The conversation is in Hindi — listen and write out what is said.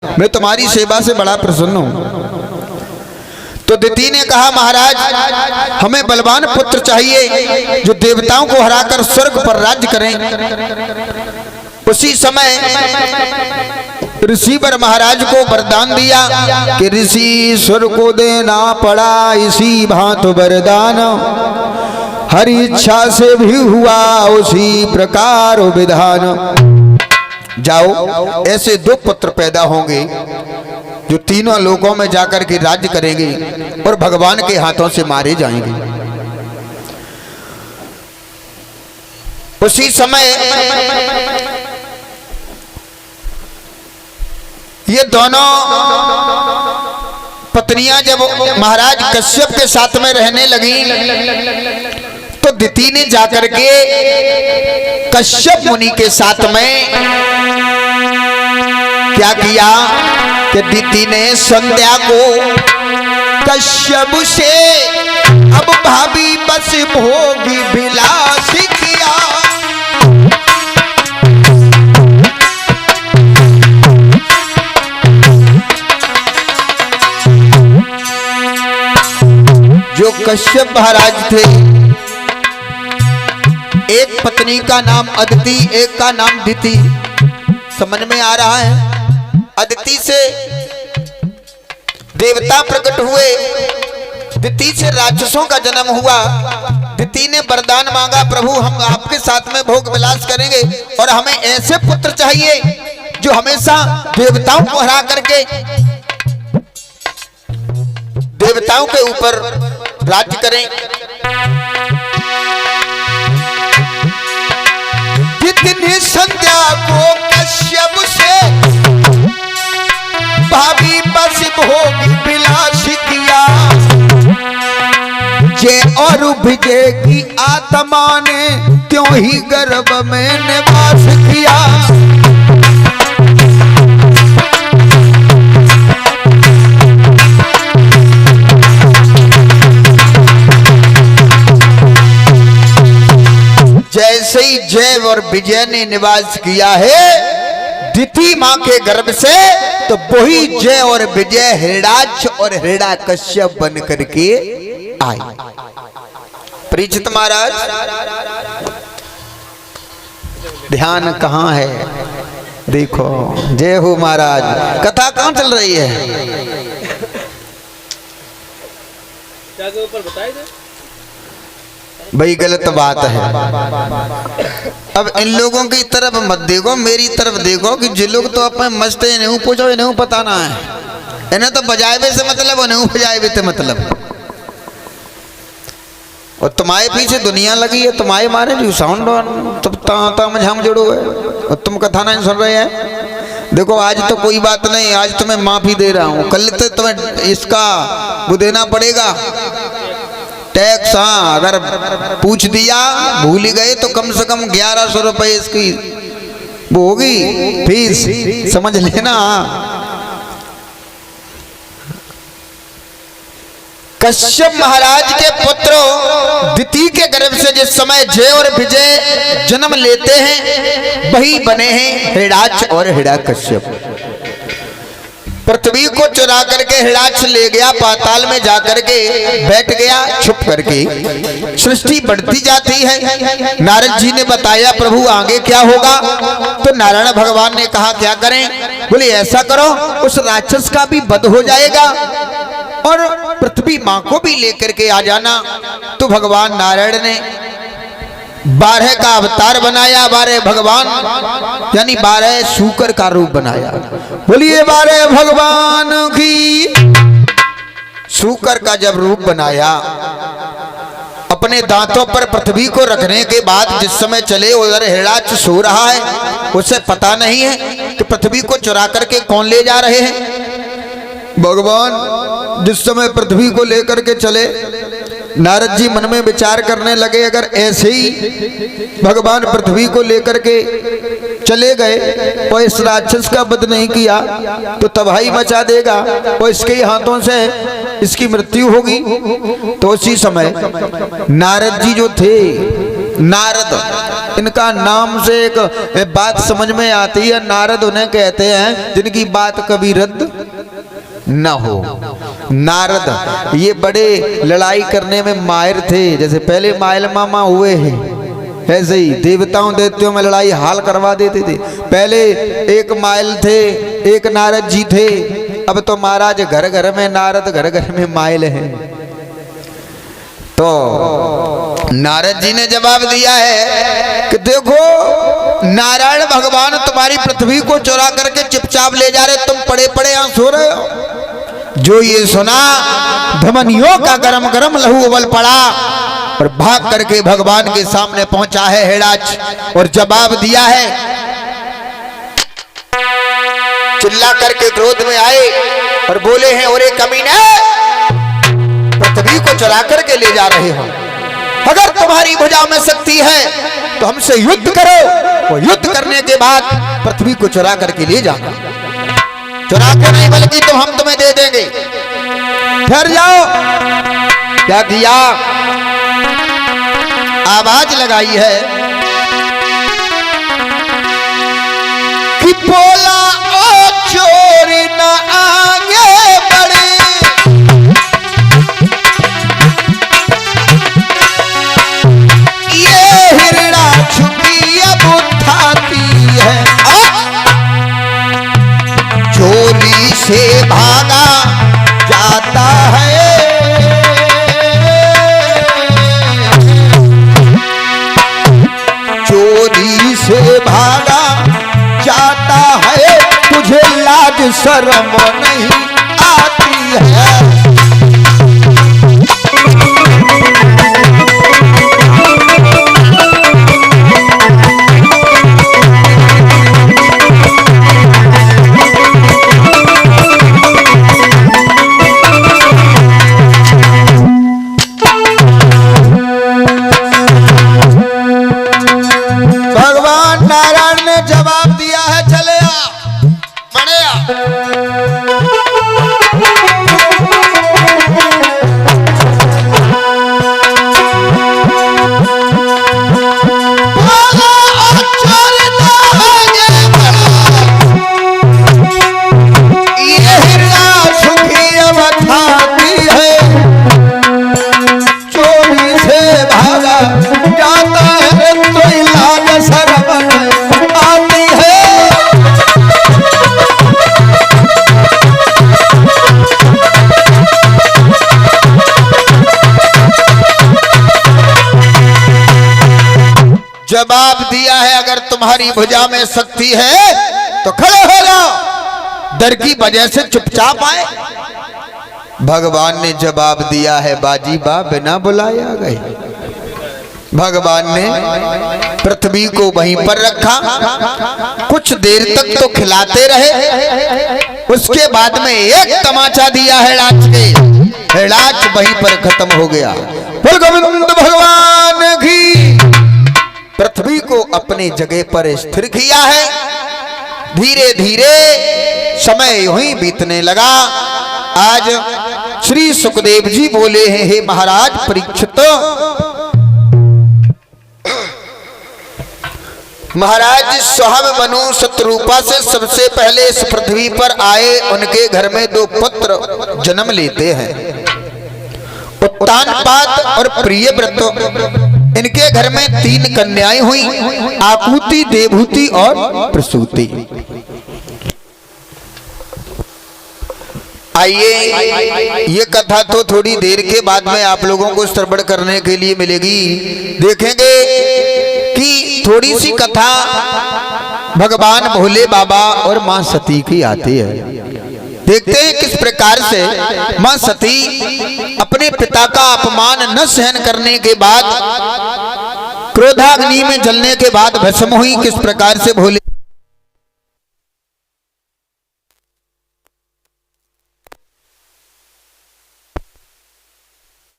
मैं तुम्हारी सेवा से बड़ा प्रसन्न हूं। तो दिति ने कहा, महाराज हमें बलवान पुत्र चाहिए जो देवताओं को हराकर स्वर्ग पर राज्य करें। उसी समय ऋषिवर महाराज को वरदान दिया कि ऋषि स्वर को देना पड़ा इसी भांत वरदान, हरि इच्छा से भी हुआ उसी प्रकार विधान। जाओ, ऐसे 2 पुत्र पैदा होंगे जो तीनों लोकों में जाकर के राज्य करेंगे और भगवान के हाथों से मारे जाएंगे। उसी समय ये दोनों पत्नियां जब महाराज कश्यप के साथ में रहने लगी तो दिति ने जाकर के कश्यप मुनि के साथ में क्या किया कि दिति ने संध्या को कश्यप से अब भाभी बस भोगी विलास किया। जो कश्यप महाराज थे, एक पत्नी का नाम अदिति, एक का नाम दिति। समझ में आ रहा है? अदिति से देवता प्रकट हुए, दिति से राक्षसों का जन्म हुआ। दिति ने वरदान मांगा, प्रभु हम आपके साथ में भोग विलास करेंगे और हमें ऐसे पुत्र चाहिए जो हमेशा देवताओं को हरा करके देवताओं के ऊपर राज्य करें। दिति संध्या को कश्यप से भाभी बस भोग विलास किया। जय और विजय की आत्मा ने त्यों ही गर्भ में निवास किया। जैसे ही जय और विजय ने निवास किया है दिति मां के गर्भ से, तो वही जय और विजय हिरणाक्ष और हिरण्यकश्यप बन करके आए। परीक्षित महाराज, ध्यान कहाँ है? देखो, जय हो महाराज। कथा कहाँ चल रही है? ऊपर बताइए भाई, गलत बात है। अब इन लोगों की तरफ मत देखो, मेरी तरफ देखो कि जो लोग तो अपने मस्त है, नहीं पूछो, इन्हें पता ना है, इन्हें तो बजाए से मतलब, उन्हें बजाए से मतलब। और तुम्हारे पीछे दुनिया लगी है, तुम्हारे मारे जो साउंड तब हम जुड़ो है और तुम कथा नहीं सुन रहे हैं। देखो, आज तो कोई बात नहीं, आज तुम्हें माफी दे रहा हूँ, कल तो तुम्हें इसका वो देना पड़ेगा टैक्स। हाँ, अगर पूछ दिया, भूल गए तो कम से कम 1100 रुपए इसकी वो होगी फीस, समझ लेना। कश्यप महाराज के पुत्र दिति के गर्भ से जिस समय जय और विजय जन्म लेते हैं, वही बने हैं हिरण्याक्ष और हिरण्यकश्यप। पृथ्वी को चुरा करके हिरण्याक्ष ले गया, पाताल में जाकर के बैठ गया छुप करके। सृष्टि बढ़ती जाती है। नारद जी ने बताया, प्रभु आगे क्या होगा? तो नारायण भगवान ने कहा, क्या करें? बोले ऐसा करो, उस राक्षस का भी वध हो जाएगा और पृथ्वी मां को भी लेकर के आ जाना। तो भगवान नारायण ने 12 का अवतार बनाया, 12 भगवान यानी 12 शूकर का रूप बनाया। बोलिए 12 भगवान की। शूकर का जब रूप बनाया, अपने दांतों पर पृथ्वी को रखने के बाद जिस समय चले, उधर हिरण्याक्ष सो रहा है, उसे पता नहीं है कि पृथ्वी को चुरा करके कौन ले जा रहे हैं। भगवान जिस समय पृथ्वी को लेकर के चले, नारद जी मन में विचार करने लगे, अगर ऐसे ही भगवान पृथ्वी को लेकर के चले गए और इस राक्षस का वध नहीं किया तो तबाही मचा देगा और इसके हाथों से इसकी मृत्यु होगी। तो उसी समय नारद जी जो थे, नारद इनका नाम से एक बात समझ में आती है, नारद उन्हें कहते हैं जिनकी बात कभी रद्द न हो। नारद ये बड़े लड़ाई करने में माहिर थे। जैसे पहले माइल मामा हुए हैं, ऐसे ही देवताओं दैत्यों में लड़ाई हाल करवा देते थे। पहले एक माइल थे, एक नारद जी थे। अब तो महाराज घर घर में नारद, घर घर में माइल है। तो नारद जी ने जवाब दिया है कि देखो नारायण भगवान तुम्हारी पृथ्वी को चुरा करके चुपचाप ले जा रहे, तुम पड़े पड़े यहां सो रहे हो। जो ये सुना धमनियों का गरम गरम लहू उबल पड़ा और भाग करके भगवान के सामने पहुंचा है हेड़ाच और जवाब दिया है। चिल्ला करके क्रोध में आए और बोले हैं, और कमीने पृथ्वी को चुरा करके ले जा रहे हो, अगर तुम्हारी भुजा में शक्ति है तो हमसे युद्ध करो। वो युद्ध करने के बाद पृथ्वी को चुरा करके ले जाना, चुरा के नहीं बल्कि तो हम तुम्हें दे देंगे। ठहर जाओ। क्या किया? आवाज लगाई है कि बोला ओ चोरी न आगे बढ़े, ये हिरणा छुपी अब उठाती है, चोरी से भागा जाता है, चोरी से भागा जाता है, तुझे लाज शर्म नहीं आती है। भगवान नारायण ने जवाब दिया है, चले आ, बड़े आ। ये हिरणा सुखी अवधाती है, चोरी से भागा जाता है, तो इलाज शर्म आती है। जवाब दिया है, अगर तुम्हारी भुजा में शक्ति है तो खड़े हो जाओ, डर की वजह से चुपचाप आए। भगवान ने जवाब दिया है, बाजी बा बिना बुलाए आ गए। भगवान ने पृथ्वी को वहीं पर रखा, कुछ देर तक तो खिलाते रहे, उसके बाद में एक तमाचा दिया हेड़ाच के, हेड़ाच वहीं पर खत्म हो गया। बोल गोविंद भगवान की। पृथ्वी को अपनी जगह पर स्थिर किया है। धीरे धीरे समय यूं ही बीतने लगा। आज श्री सुखदेव जी बोले हैं, हे महाराज परीक्षित, महाराज स्वयं मनु शत्रुपा से सबसे पहले इस पृथ्वी पर आए, उनके घर में 2 पुत्र जन्म लेते हैं, उत्तानपाद और प्रियव्रत। इनके घर में 3 कन्याएं हुई, आकुति, देवहूति और प्रसूति। आइए, ये कथा तो थोड़ी देर के बाद में आप लोगों को श्रवण करने के लिए मिलेगी। देखेंगे कि थोड़ी सी कथा भगवान भोले बाबा और मां सती की आती है। देखते हैं किस प्रकार से मां सती अपने पिता का अपमान न सहन करने के बाद, क्रोधाग्नि में जलने के बाद भस्म हुई, किस प्रकार से भोले